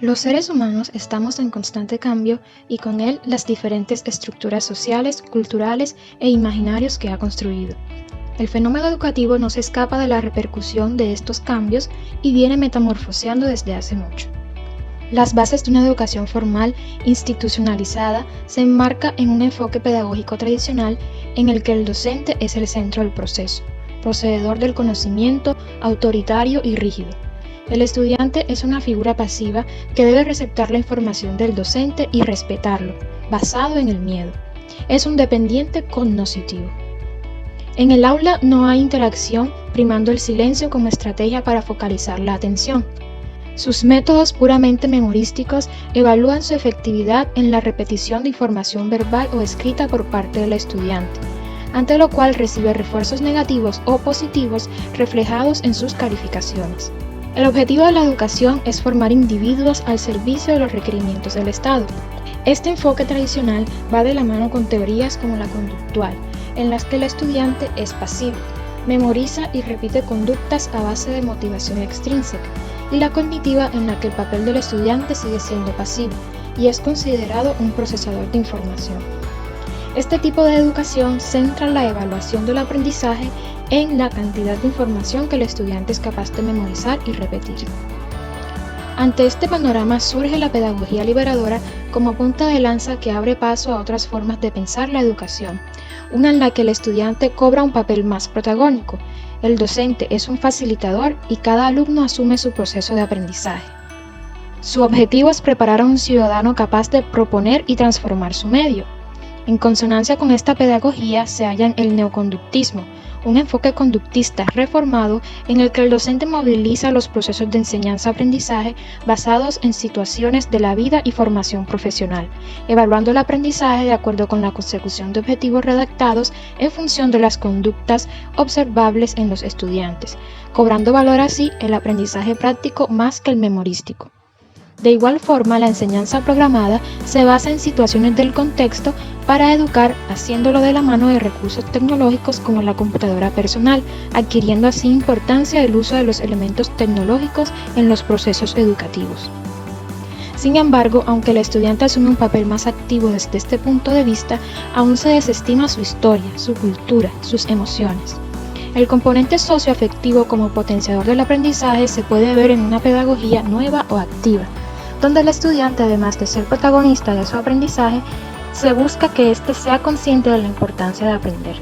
Los seres humanos estamos en constante cambio y con él las diferentes estructuras sociales, culturales e imaginarios que ha construido. El fenómeno educativo no se escapa de la repercusión de estos cambios y viene metamorfoseando desde hace mucho. Las bases de una educación formal, institucionalizada, se enmarca en un enfoque pedagógico tradicional en el que el docente es el centro del proceso, poseedor del conocimiento, autoritario y rígido. El estudiante es una figura pasiva que debe receptar la información del docente y respetarlo, basado en el miedo. Es un dependiente cognoscitivo. En el aula no hay interacción, primando el silencio como estrategia para focalizar la atención. Sus métodos puramente memorísticos evalúan su efectividad en la repetición de información verbal o escrita por parte del estudiante, ante lo cual recibe refuerzos negativos o positivos reflejados en sus calificaciones. El objetivo de la educación es formar individuos al servicio de los requerimientos del Estado. Este enfoque tradicional va de la mano con teorías como la conductual, en las que el estudiante es pasivo, memoriza y repite conductas a base de motivación extrínseca, y la cognitiva, en la que el papel del estudiante sigue siendo pasivo y es considerado un procesador de información. Este tipo de educación centra la evaluación del aprendizaje en la cantidad de información que el estudiante es capaz de memorizar y repetir. Ante este panorama surge la pedagogía liberadora como punta de lanza que abre paso a otras formas de pensar la educación, una en la que el estudiante cobra un papel más protagónico, el docente es un facilitador y cada alumno asume su proceso de aprendizaje. Su objetivo es preparar a un ciudadano capaz de proponer y transformar su medio. En consonancia con esta pedagogía se halla el neoconductismo, un enfoque conductista reformado en el que el docente moviliza los procesos de enseñanza-aprendizaje basados en situaciones de la vida y formación profesional, evaluando el aprendizaje de acuerdo con la consecución de objetivos redactados en función de las conductas observables en los estudiantes, cobrando valor así el aprendizaje práctico más que el memorístico. De igual forma, la enseñanza programada se basa en situaciones del contexto para educar, haciéndolo de la mano de recursos tecnológicos como la computadora personal, adquiriendo así importancia el uso de los elementos tecnológicos en los procesos educativos. Sin embargo, aunque el estudiante asume un papel más activo desde este punto de vista, aún se desestima su historia, su cultura, sus emociones. El componente socioafectivo como potenciador del aprendizaje se puede ver en una pedagogía nueva o activa, donde el estudiante, además de ser protagonista de su aprendizaje, se busca que éste sea consciente de la importancia de aprender.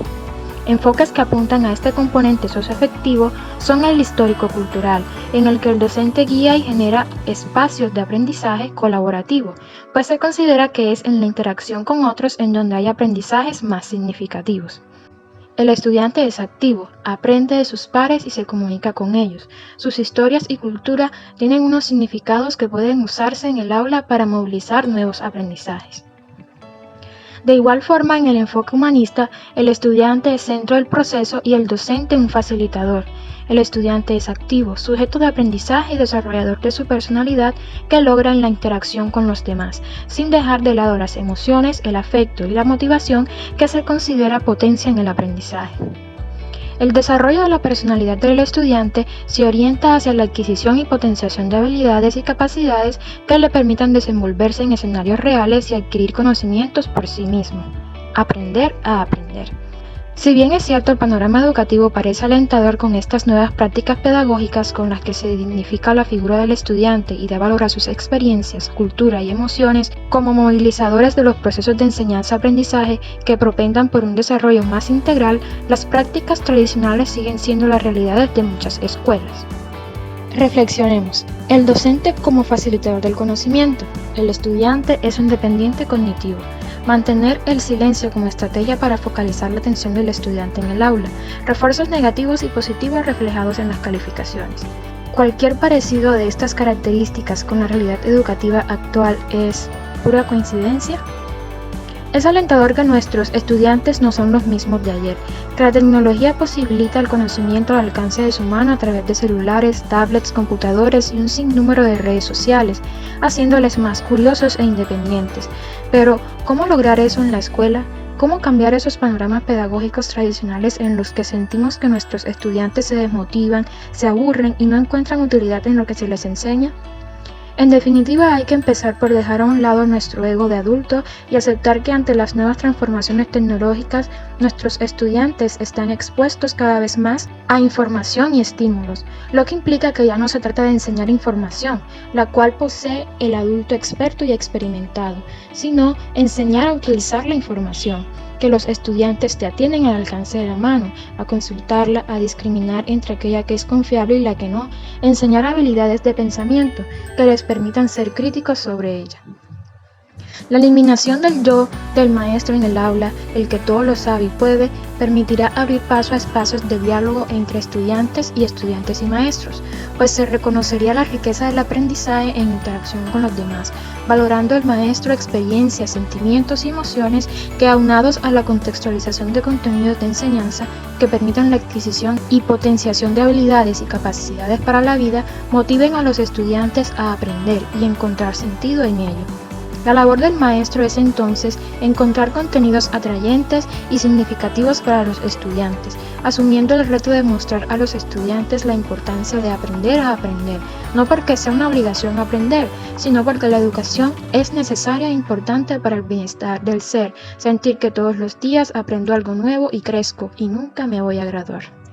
Enfoques que apuntan a este componente socioafectivo son el histórico-cultural, en el que el docente guía y genera espacios de aprendizaje colaborativo, pues se considera que es en la interacción con otros en donde hay aprendizajes más significativos. El estudiante es activo, aprende de sus pares y se comunica con ellos. Sus historias y cultura tienen unos significados que pueden usarse en el aula para movilizar nuevos aprendizajes. De igual forma, en el enfoque humanista, el estudiante es centro del proceso y el docente un facilitador. El estudiante es activo, sujeto de aprendizaje y desarrollador de su personalidad que logra en la interacción con los demás, sin dejar de lado las emociones, el afecto y la motivación que se considera potencia en el aprendizaje. El desarrollo de la personalidad del estudiante se orienta hacia la adquisición y potenciación de habilidades y capacidades que le permitan desenvolverse en escenarios reales y adquirir conocimientos por sí mismo. Aprender a aprender. Si bien es cierto, el panorama educativo parece alentador con estas nuevas prácticas pedagógicas con las que se dignifica la figura del estudiante y da valor a sus experiencias, cultura y emociones como movilizadores de los procesos de enseñanza-aprendizaje que propendan por un desarrollo más integral, las prácticas tradicionales siguen siendo las realidades de muchas escuelas. Reflexionemos. El docente como facilitador del conocimiento. El estudiante es un dependiente cognitivo. Mantener el silencio como estrategia para focalizar la atención del estudiante en el aula. Refuerzos negativos y positivos reflejados en las calificaciones. Cualquier parecido de estas características con la realidad educativa actual es pura coincidencia. Es alentador que nuestros estudiantes no son los mismos de ayer, que la tecnología posibilita el conocimiento al alcance de su mano a través de celulares, tablets, computadores y un sinnúmero de redes sociales, haciéndoles más curiosos e independientes. Pero, ¿cómo lograr eso en la escuela? ¿Cómo cambiar esos panoramas pedagógicos tradicionales en los que sentimos que nuestros estudiantes se desmotivan, se aburren y no encuentran utilidad en lo que se les enseña? En definitiva, hay que empezar por dejar a un lado nuestro ego de adulto y aceptar que ante las nuevas transformaciones tecnológicas, nuestros estudiantes están expuestos cada vez más a información y estímulos, lo que implica que ya no se trata de enseñar información, la cual posee el adulto experto y experimentado, sino enseñar a utilizar la información, que los estudiantes te atienden al alcance de la mano, a consultarla, a discriminar entre aquella que es confiable y la que no, enseñar habilidades de pensamiento que les permitan ser críticos sobre ella. La eliminación del yo del maestro en el aula, el que todo lo sabe y puede, permitirá abrir paso a espacios de diálogo entre estudiantes y maestros, pues se reconocería la riqueza del aprendizaje en interacción con los demás, valorando el maestro experiencias, sentimientos y emociones que, aunados a la contextualización de contenidos de enseñanza que permitan la adquisición y potenciación de habilidades y capacidades para la vida, motiven a los estudiantes a aprender y encontrar sentido en ello. La labor del maestro es entonces encontrar contenidos atrayentes y significativos para los estudiantes, asumiendo el reto de mostrar a los estudiantes la importancia de aprender a aprender, no porque sea una obligación aprender, sino porque la educación es necesaria e importante para el bienestar del ser, sentir que todos los días aprendo algo nuevo y crezco y nunca me voy a graduar.